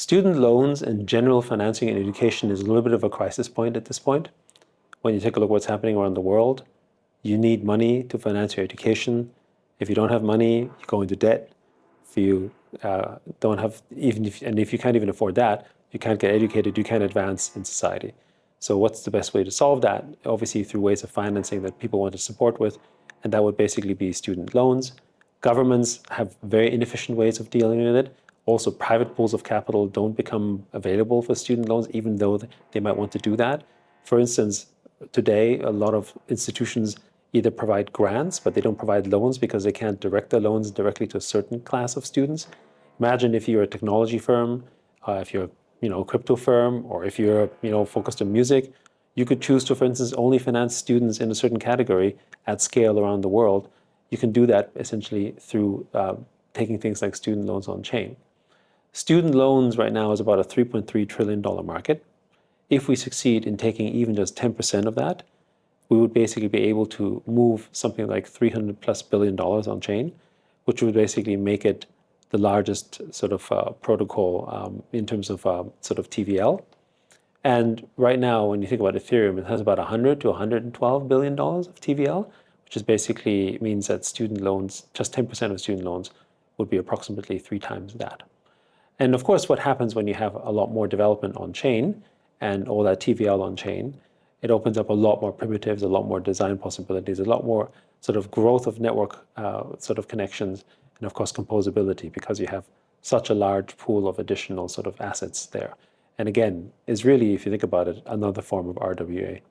Student loans and general financing in education is a little bit of a crisis point at this point. When you take a look at what's happening around the world, you need money to finance your education. If you don't have money, you go into debt. If you don't have, if you can't even afford that, you can't get educated, you can't advance in society. So what's the best way to solve that? Obviously through ways of financing that people want to support with, and that would basically be student loans. Governments have very inefficient ways of dealing with it. Also, private pools of capital don't become available for student loans, even though they might want to do that. For instance, today, a lot of institutions either provide grants, but they don't provide loans because they can't direct their loans directly to a certain class of students. Imagine if you're a technology firm, if you're a crypto firm, or if you're focused on music, you could choose to, for instance, only finance students in a certain category at scale around the world. You can do that essentially through taking things like student loans on chain. Student loans right now is about a $3.3 trillion market. If we succeed in taking even just 10% of that, we would basically be able to move something like $300+ billion on chain, which would basically make it the largest sort of protocol in terms of sort of TVL. And right now, when you think about Ethereum, it has about $100 to $112 billion of TVL, which is basically means that student loans, just 10% of student loans, would be approximately 3 times that. And of course, what happens when you have a lot more development on chain and all that TVL on chain, it opens up a lot more primitives, a lot more design possibilities, a lot more sort of growth of network sort of connections, and of course composability, because you have such a large pool of additional sort of assets there. And again, is really, if you think about it, another form of RWA.